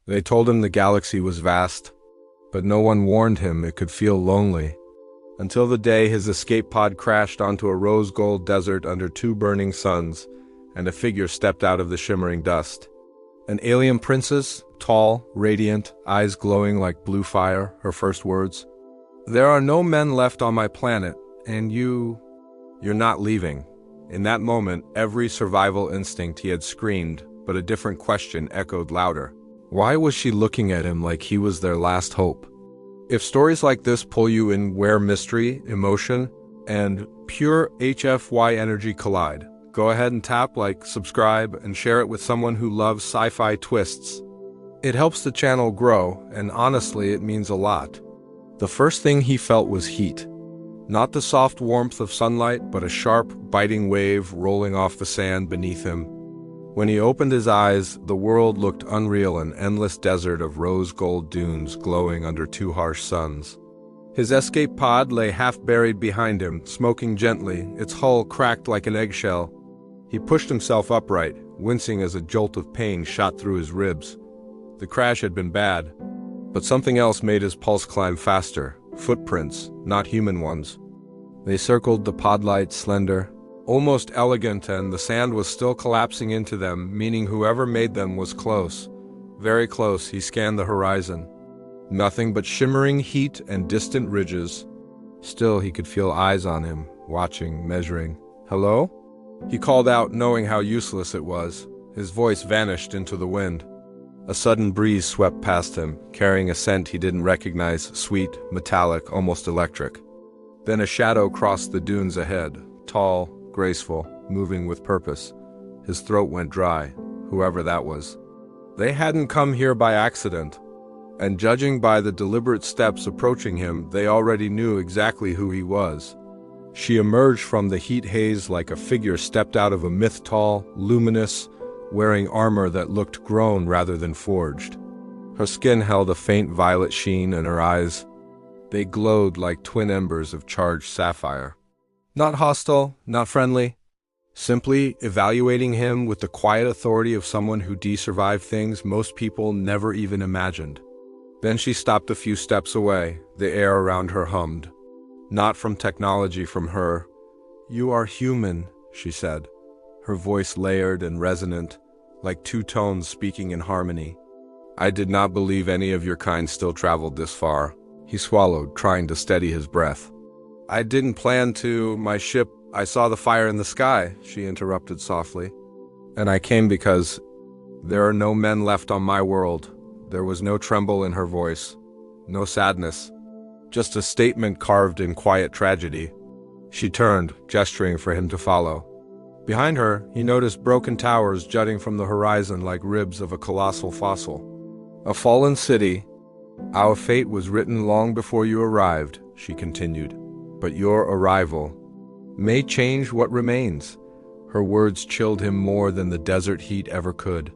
They told him the galaxy was vast, but no one warned him it could feel lonely. Until the day his escape pod crashed onto a rose-gold desert under two burning suns, and a figure stepped out of the shimmering dust. An alien princess, tall, radiant, eyes glowing like blue fire, her first words. "There are no men left on my planet, and you're not leaving." In that moment, every survival instinct he had screamed, but a different question echoed louder. Why was she looking at him like he was their last hope? If stories like this pull you in where mystery, emotion, and pure HFY energy collide, go ahead and tap like, subscribe, and share it with someone who loves sci-fi twists. It helps the channel grow, and honestly, it means a lot. The first thing he felt was heat. Not the soft warmth of sunlight, but a sharp, biting wave rolling off the sand beneath him. When he opened his eyes, the world looked unreal, an endless desert of rose-gold dunes glowing under two harsh suns. His escape pod lay half-buried behind him, smoking gently, its hull cracked like an eggshell. He pushed himself upright, wincing as a jolt of pain shot through his ribs. The crash had been bad, but something else made his pulse climb faster. Footprints, not human ones. They circled the pod light, slender, almost elegant, and the sand was still collapsing into them, meaning whoever made them was close. Very close. He scanned the horizon. Nothing but shimmering heat and distant ridges. Still, he could feel eyes on him, watching, measuring. "Hello?" He called out, knowing how useless it was. His voice vanished into the wind. A sudden breeze swept past him, carrying a scent he didn't recognize, sweet, metallic, almost electric. Then a shadow crossed the dunes ahead, tall, graceful, moving with purpose. His throat went dry, whoever that was. They hadn't come here by accident, and judging by the deliberate steps approaching him, they already knew exactly who he was. She emerged from the heat haze like a figure stepped out of a myth, tall, luminous, wearing armor that looked grown rather than forged. Her skin held a faint violet sheen, and her eyes, they glowed like twin embers of charged sapphire. Not hostile, not friendly, simply evaluating him with the quiet authority of someone who survived things most people never even imagined. Then she stopped a few steps away. The air around her hummed. Not from technology, from her. "You are human," she said, her voice layered and resonant, like two tones speaking in harmony. "I did not believe any of your kind still traveled this far." He swallowed, trying to steady his breath. "I didn't plan to. My ship, I saw the fire in the sky," she interrupted softly. "And I came because there are no men left on my world." There was no tremble in her voice, no sadness, just a statement carved in quiet tragedy. She turned, gesturing for him to follow. Behind her, he noticed broken towers jutting from the horizon like ribs of a colossal fossil. "A fallen city. Our fate was written long before you arrived," she continued. "But your arrival may change what remains." Her words chilled him more than the desert heat ever could.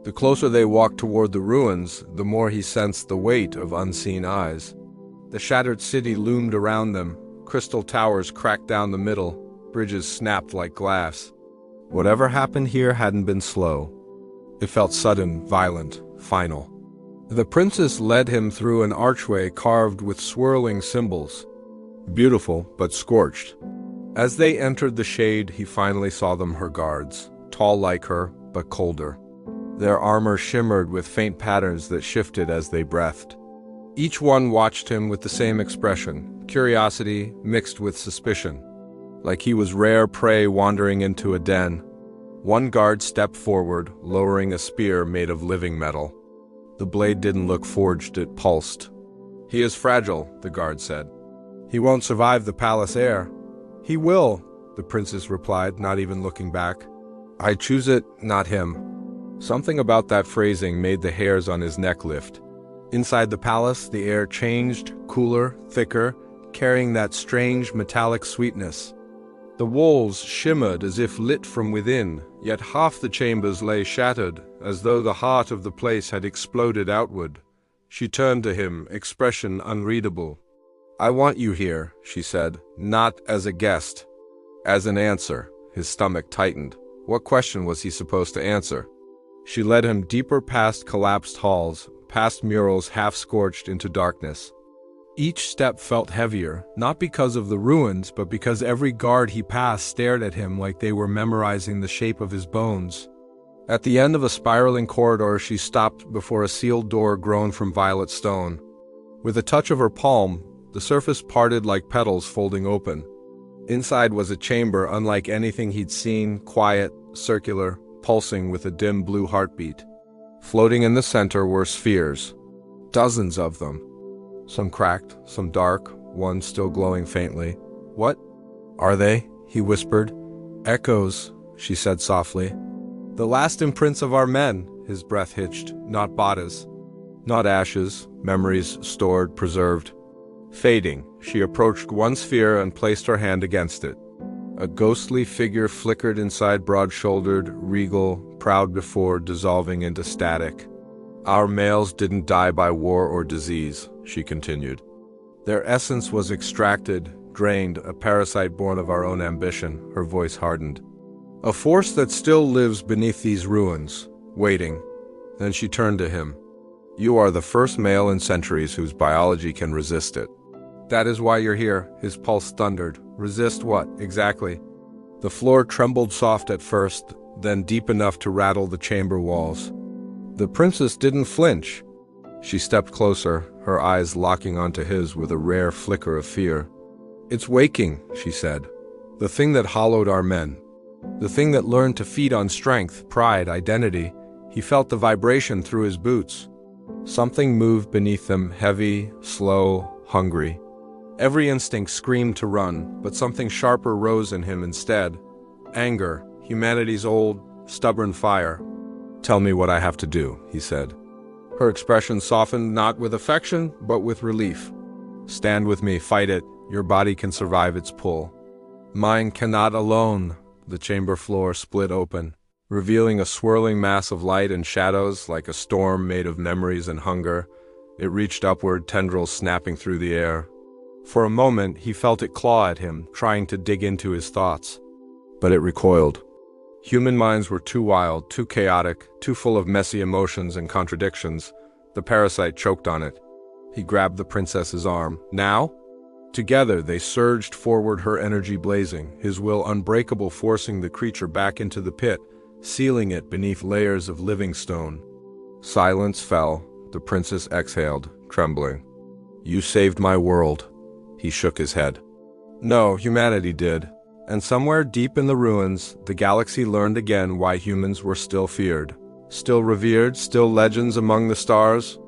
The closer they walked toward the ruins, the more he sensed the weight of unseen eyes. The shattered city loomed around them, crystal towers cracked down the middle, bridges snapped like glass. Whatever happened here hadn't been slow. It felt sudden, violent, final. The princess led him through an archway carved with swirling symbols. Beautiful, but scorched. As they entered the shade, he finally saw them, her guards, tall like her, but colder. Their armor shimmered with faint patterns that shifted as they breathed. Each one watched him with the same expression, curiosity mixed with suspicion, like he was rare prey wandering into a den. One guard stepped forward, lowering a spear made of living metal. The blade didn't look forged, it pulsed. "He is fragile," the guard said. "He won't survive the palace air." "He will," the princess replied, not even looking back. "I choose it, not him." Something about that phrasing made the hairs on his neck lift. Inside the palace, the air changed, cooler, thicker, carrying that strange metallic sweetness. The walls shimmered as if lit from within, yet half the chambers lay shattered, as though the heart of the place had exploded outward. She turned to him, expression unreadable. "I want you here," she said, "not as a guest, as an answer." His stomach tightened. What question was he supposed to answer? She led him deeper past collapsed halls, past murals half-scorched into darkness. Each step felt heavier, not because of the ruins, but because every guard he passed stared at him like they were memorizing the shape of his bones. At the end of a spiraling corridor, she stopped before a sealed door grown from violet stone. With a touch of her palm, the surface parted like petals folding open. Inside was a chamber unlike anything he'd seen, quiet, circular, pulsing with a dim blue heartbeat. Floating in the center were spheres, dozens of them. Some cracked, some dark, one still glowing faintly. "What are they?" he whispered. "Echoes," she said softly. "The last imprints of our men," his breath hitched, "not bodies. Not ashes, memories stored, preserved. Fading." She approached one sphere and placed her hand against it. A ghostly figure flickered inside, broad-shouldered, regal, proud before dissolving into static. "Our males didn't die by war or disease," she continued. "Their essence was extracted, drained, a parasite born of our own ambition." Her voice hardened. "A force that still lives beneath these ruins, waiting." Then she turned to him. "You are the first male in centuries whose biology can resist it. That is why you're here." His pulse thundered. "Resist what, exactly?" The floor trembled soft at first, then deep enough to rattle the chamber walls. The princess didn't flinch. She stepped closer, her eyes locking onto his with a rare flicker of fear. "It's waking," she said. "The thing that hollowed our men. The thing that learned to feed on strength, pride, identity." He felt the vibration through his boots. Something moved beneath them, heavy, slow, hungry. Every instinct screamed to run, but something sharper rose in him instead. Anger, humanity's old, stubborn fire. "Tell me what I have to do," he said. Her expression softened, not with affection, but with relief. "Stand with me, fight it. Your body can survive its pull." "Mine cannot alone." The chamber floor split open, revealing a swirling mass of light and shadows like a storm made of memories and hunger. It reached upward, tendrils snapping through the air. For a moment, he felt it claw at him, trying to dig into his thoughts. But it recoiled. Human minds were too wild, too chaotic, too full of messy emotions and contradictions. The parasite choked on it. He grabbed the princess's arm. "Now?" Together, they surged forward, her energy blazing, his will unbreakable, forcing the creature back into the pit, sealing it beneath layers of living stone. Silence fell. The princess exhaled, trembling. "You saved my world." He shook his head. "No, humanity did. And somewhere deep in the ruins, the galaxy learned again why humans were still feared. Still revered, still legends among the stars.